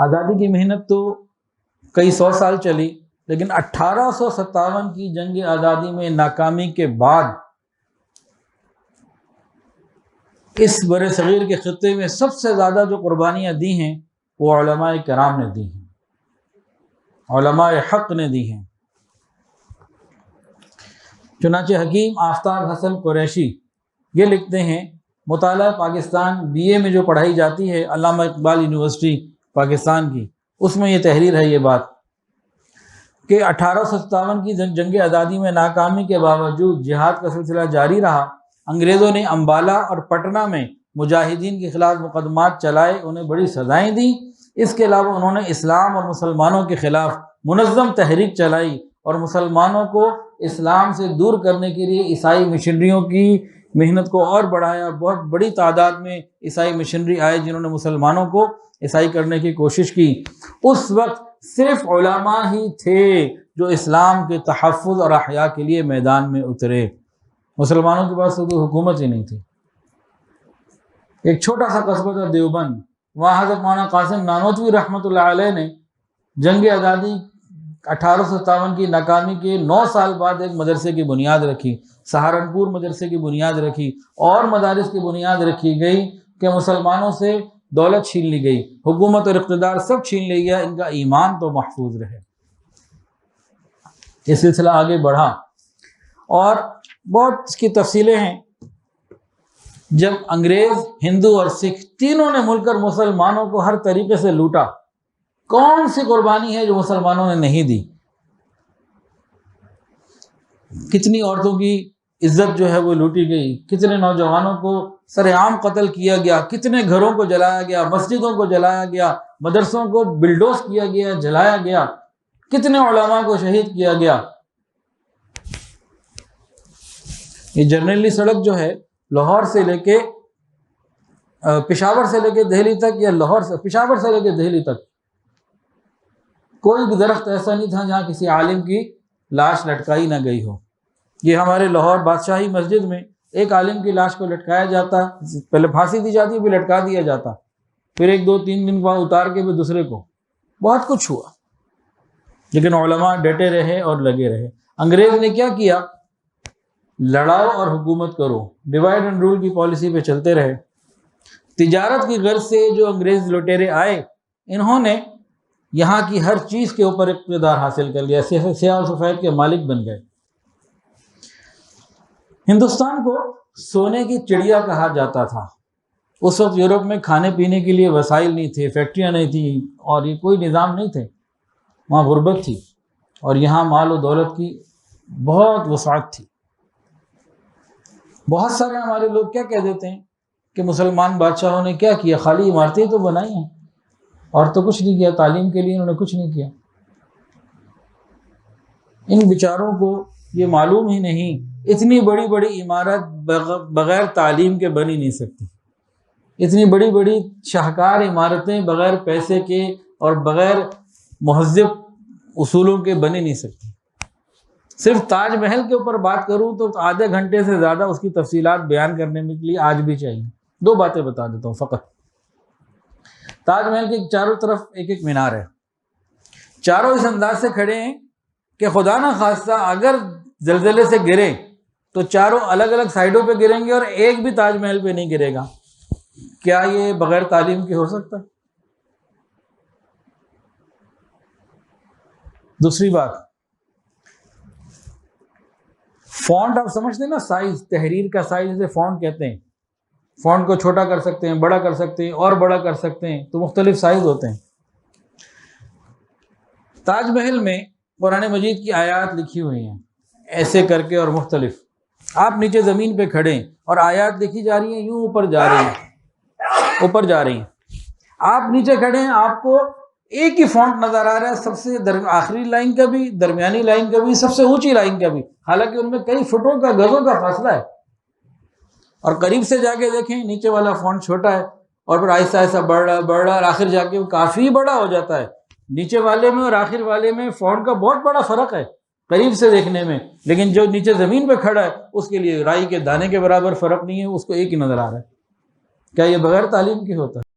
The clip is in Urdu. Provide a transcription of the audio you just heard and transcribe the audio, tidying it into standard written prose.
آزادی کی محنت تو کئی سو سال چلی، لیکن 1857 کی جنگ آزادی میں ناکامی کے بعد اس برِ صغیر کے خطے میں سب سے زیادہ جو قربانیاں دی ہیں وہ علماء کرام نے دی ہیں، علماء حق نے دی ہیں۔ چنانچہ حکیم آفتاب حسن قریشی یہ لکھتے ہیں، مطالعہ پاکستان BA میں جو پڑھائی جاتی ہے علامہ اقبال یونیورسٹی پاکستان کی، اس میں یہ تحریر ہے، یہ بات کہ 1857 کی جنگ آزادی میں ناکامی کے باوجود جہاد کا سلسلہ جاری رہا۔ انگریزوں نے امبالہ اور پٹنہ میں مجاہدین کے خلاف مقدمات چلائے، انہیں بڑی سزائیں دیں۔ اس کے علاوہ انہوں نے اسلام اور مسلمانوں کے خلاف منظم تحریک چلائی اور مسلمانوں کو اسلام سے دور کرنے کے لیے عیسائی مشنریوں کی محنت کو اور بڑھایا۔ بہت بڑی تعداد میں عیسائی مشنری آئے جنہوں نے مسلمانوں کو عیسائی کرنے کی کوشش کی۔ اس وقت صرف علماء ہی تھے جو اسلام کے تحفظ اور احیاء کے لیے میدان میں اترے، مسلمانوں کے پاس تو کوئی حکومت ہی نہیں تھی۔ ایک چھوٹا سا قصبہ تھا دیوبند، وہاں حضرت مولانا قاسم نانوتوی رحمۃ اللہ علیہ نے جنگ آزادی 1857 کی ناکامی کے 9 سال بعد ایک مدرسے کی بنیاد رکھی، سہارنپور مدرسے کی بنیاد رکھی، اور مدارس کی بنیاد رکھی گئی کہ مسلمانوں سے دولت چھین لی گئی، حکومت اور اقتدار سب چھین لیا گیا، ان کا ایمان تو محفوظ رہے۔ یہ سلسلہ آگے بڑھا اور بہت اس کی تفصیلیں ہیں۔ جب انگریز، ہندو اور سکھ تینوں نے مل کر مسلمانوں کو ہر طریقے سے لوٹا، کون سی قربانی ہے جو مسلمانوں نے نہیں دی؟ کتنی عورتوں کی عزت جو ہے وہ لوٹی گئی، کتنے نوجوانوں کو سر عام قتل کیا گیا، کتنے گھروں کو جلایا گیا، مسجدوں کو جلایا گیا، مدرسوں کو بلڈوز کیا گیا، جلایا گیا، کتنے علماء کو شہید کیا گیا۔ یہ جرنیلی سڑک جو ہے لاہور سے لے کے پشاور سے لے کے دہلی تک، یا لاہور سے پشاور سے لے کے دہلی تک، کوئی بھی درخت ایسا نہیں تھا جہاں کسی عالم کی لاش لٹکائی نہ گئی ہو۔ یہ ہمارے لاہور بادشاہی مسجد میں ایک عالم کی لاش کو لٹکایا جاتا، پہلے پھانسی دی جاتی، پھر لٹکا دیا جاتا، پھر 1 2 3 دن بعد اتار کے بھی دوسرے کو، بہت کچھ ہوا، لیکن علماء ڈٹے رہے اور لگے رہے۔ انگریز نے کیا کیا؟ لڑاؤ اور حکومت کرو، ڈیوائڈ اینڈ رول کی پالیسی پہ چلتے رہے۔ تجارت کی غرض سے جو انگریز لٹیرے آئے، انہوں نے یہاں کی ہر چیز کے اوپر اقتدار حاصل کر لیا، سیاہ و سفید کے مالک بن گئے۔ ہندوستان کو سونے کی چڑیا کہا جاتا تھا۔ اس وقت یورپ میں کھانے پینے کے لیے وسائل نہیں تھے، فیکٹریاں نہیں تھیں، اور یہ کوئی نظام نہیں تھے، وہاں غربت تھی، اور یہاں مال و دولت کی بہت وسعت تھی۔ بہت سارے ہمارے لوگ کیا کہہ دیتے ہیں کہ مسلمان بادشاہوں نے کیا کیا، خالی عمارتیں تو بنائی ہیں اور تو کچھ نہیں کیا، تعلیم کے لیے انہوں نے کچھ نہیں کیا۔ ان بیچاروں کو یہ معلوم ہی نہیں، اتنی بڑی بڑی عمارت بغیر تعلیم کے بن ہی نہیں سکتی، اتنی بڑی بڑی شاہکار عمارتیں بغیر پیسے کے اور بغیر مہذب اصولوں کے بن ہی نہیں سکتی۔ صرف تاج محل کے اوپر بات کروں تو آدھے گھنٹے سے زیادہ اس کی تفصیلات بیان کرنے کے لیے آج بھی چاہیے۔ 2 باتیں بتا دیتا ہوں فقط۔ تاج محل کے چاروں طرف ایک ایک مینار ہے، چاروں اس انداز سے کھڑے ہیں کہ خدا نہ خواستہ اگر زلزلے سے گرے تو چاروں الگ الگ سائڈوں پہ گریں گے اور ایک بھی تاج محل پہ نہیں گرے گا۔ کیا یہ بغیر تعلیم کے ہو سکتا؟ دوسری بات، فونٹ آپ سمجھتے ہیں نا، سائز، تحریر کا سائز جسے فونٹ کہتے ہیں، فونٹ کو چھوٹا کر سکتے ہیں، بڑا کر سکتے ہیں، اور بڑا کر سکتے ہیں، تو مختلف سائز ہوتے ہیں۔ تاج محل میں قرآن مجید کی آیات لکھی ہوئی ہیں ایسے کر کے اور مختلف، آپ نیچے زمین پہ کھڑے ہیں اور آیات لکھی جا رہی ہیں، یوں اوپر جا رہی ہیں، اوپر جا رہی ہیں، آپ نیچے کھڑے ہیں، آپ کو ایک ہی فونٹ نظر آ رہا ہے، سب سے آخری لائن کا بھی، درمیانی لائن کا بھی، سب سے اونچی لائن کا بھی، حالانکہ ان میں کئی فٹوں کا، گزوں کا فاصلہ ہے، اور قریب سے جا کے دیکھیں نیچے والا فونٹ چھوٹا ہے، اور پھر آہستہ آہستہ بڑھ رہا، اور آخر جا کے وہ کافی بڑا ہو جاتا ہے۔ نیچے والے میں اور آخر والے میں فونٹ کا بہت بڑا فرق ہے قریب سے دیکھنے میں، لیکن جو نیچے زمین پہ کھڑا ہے اس کے لیے رائی کے دانے کے برابر فرق نہیں ہے، اس کو ایک ہی نظر آ رہا ہے۔ کیا یہ بغیر تعلیم کے ہوتا ہے؟